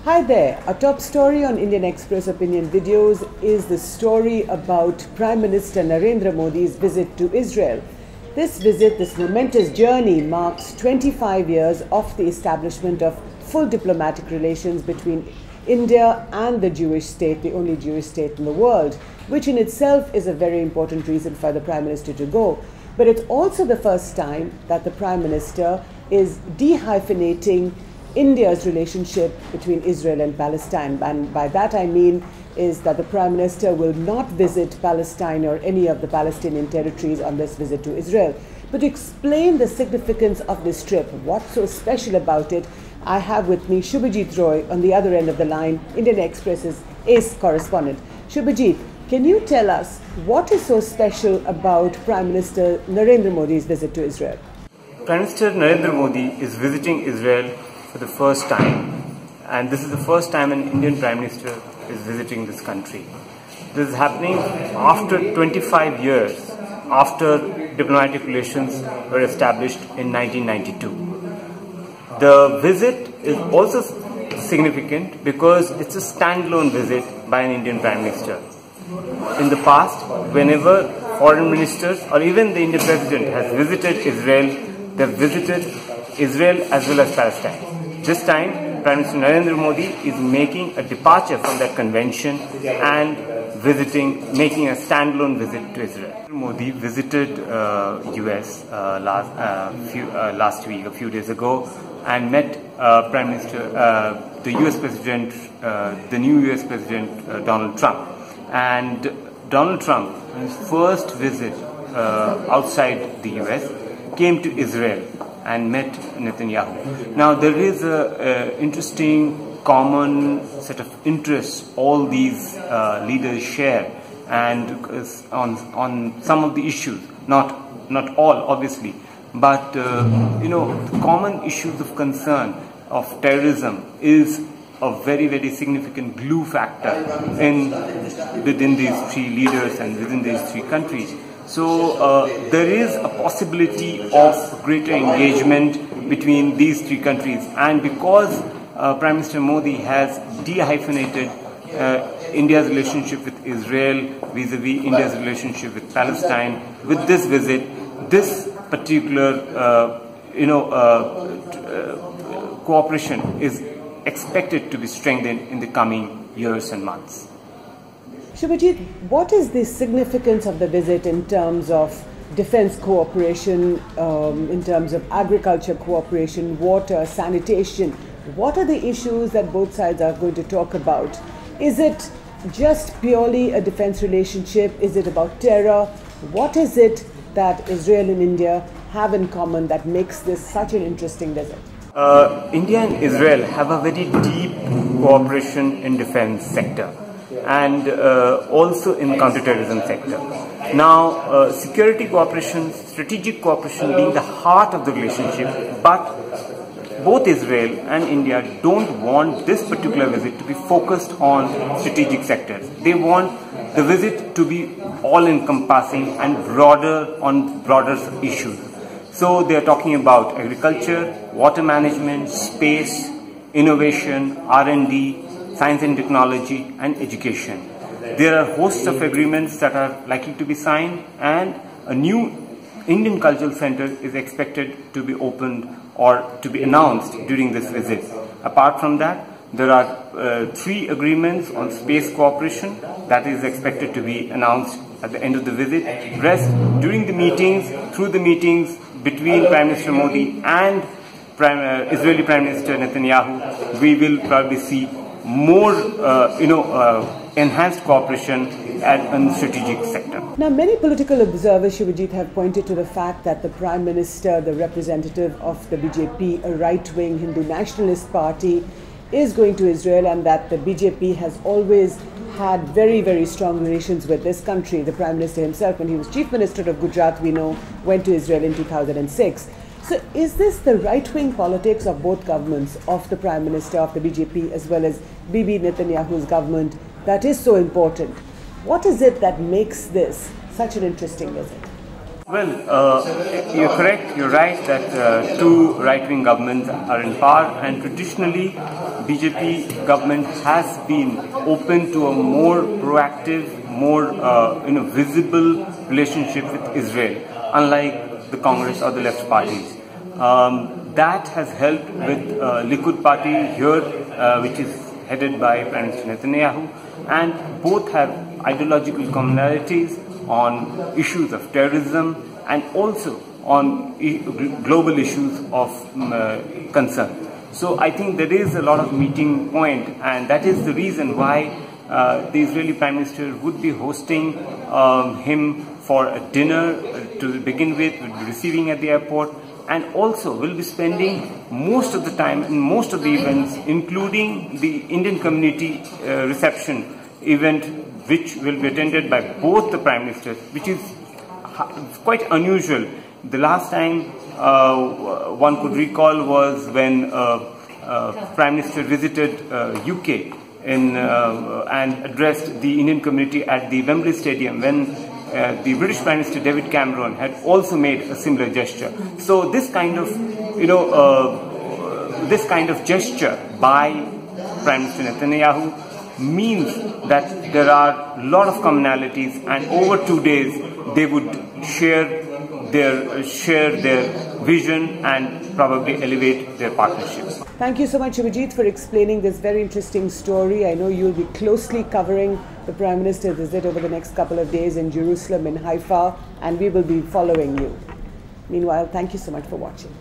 Hi there, our top story on Indian Express Opinion Videos is the story about Prime Minister Narendra Modi's visit to Israel. This visit, this momentous journey, marks 25 years of the establishment of full diplomatic relations between India and the Jewish state, the only Jewish state in the world, which in itself is a very important reason for the Prime Minister to go. But it's also the first time that the Prime Minister is dehyphenating India's relationship between Israel and Palestine. And by that I mean is that the Prime Minister will not visit Palestine or any of the Palestinian territories on this visit to Israel. But to explain the significance of this trip, what's so special about it, I have with me Shubhajit Roy on the other end of the line, Indian Express's ace correspondent. Shubhajit, can you tell us what is so special about Prime Minister Narendra Modi's visit to Israel? Prime Minister Narendra Modi is visiting Israel for the first time, and this is the first time an Indian Prime Minister is visiting this country. This is happening after 25 years after diplomatic relations were established in 1992. The visit is also significant because it's a standalone visit by an Indian Prime Minister. In the past, whenever foreign ministers or even the Indian President has visited Israel, they have visited Israel as well as Palestine. This time, Prime Minister Narendra Modi is making a departure from that convention and making a standalone visit to Israel. Modi visited US last week, a few days ago, and met Prime Minister, the US President, the new US President Donald Trump. And Donald Trump, in his first visit outside the US, came to Israel and met Netanyahu. Now there is an interesting common set of interests all these leaders share, and on some of the issues, not all obviously, but the common issues of concern of terrorism is a very significant glue factor within these three leaders and within these three countries. So there is a possibility of greater engagement between these three countries, and because Prime Minister Modi has dehyphenated India's relationship with Israel vis-a-vis India's relationship with Palestine, with this visit, this particular cooperation is expected to be strengthened in the coming years and months. Shubhajit, what is the significance of the visit in terms of defense cooperation, in terms of agriculture cooperation, water, sanitation? What are the issues that both sides are going to talk about? Is it just purely a defense relationship? Is it about terror? What is it that Israel and India have in common that makes this such an interesting visit? India and Israel have a very deep cooperation in defense sector and also in counterterrorism sector. Now, security cooperation, strategic cooperation being the heart of the relationship, but both Israel and India don't want this particular visit to be focused on strategic sectors. They want the visit to be all-encompassing and broader issues. So they are talking about agriculture, water management, space, innovation, R&D, science and technology, and education. There are hosts of agreements that are likely to be signed, and a new Indian Cultural Center is expected to be opened or to be announced during this visit. Apart from that, there are 3 agreements on space cooperation that is expected to be announced at the end of the visit. Rest, during the meetings, through the meetings between Prime Minister Modi and Israeli Prime Minister Netanyahu, we will probably see more enhanced cooperation in the strategic sector. Now, many political observers, Shubhajit, have pointed to the fact that the Prime Minister, the representative of the BJP, a right-wing Hindu nationalist party, is going to Israel, and that the BJP has always had very strong relations with this country. The Prime Minister himself, when he was Chief Minister of Gujarat, we know, went to Israel in 2006. So is this the right-wing politics of both governments, of the Prime Minister, of the BJP, as well as Bibi Netanyahu's government, that is so important? What is it that makes this such an interesting visit? Well, you're correct, you're right that two right-wing governments are in power, and traditionally BJP government has been open to a more proactive, more visible relationship with Israel, unlike the Congress or the left parties. That has helped with Likud party here, which is headed by Prime Minister Netanyahu, and both have ideological commonalities on issues of terrorism and also on global issues of concern. So I think there is a lot of meeting point, and that is the reason why the Israeli Prime Minister would be hosting him for a dinner to begin with, will be receiving at the airport, and also will be spending most of the time in most of the events, including the Indian community reception event, which will be attended by both the Prime Ministers, which is quite unusual. The last time one could recall was when Prime Minister visited UK and addressed the Indian community at the Wembley Stadium, when the British Prime Minister David Cameron had also made a similar gesture. So this kind of, this kind of gesture by Prime Minister Netanyahu means that there are a lot of commonalities, and over 2 days they would share their vision and probably elevate their partnerships. Thank you so much, Shubhajit, for explaining this very interesting story. I know you'll be closely covering the Prime Minister's visit over the next couple of days in Jerusalem, in Haifa, and we will be following you. Meanwhile, thank you so much for watching.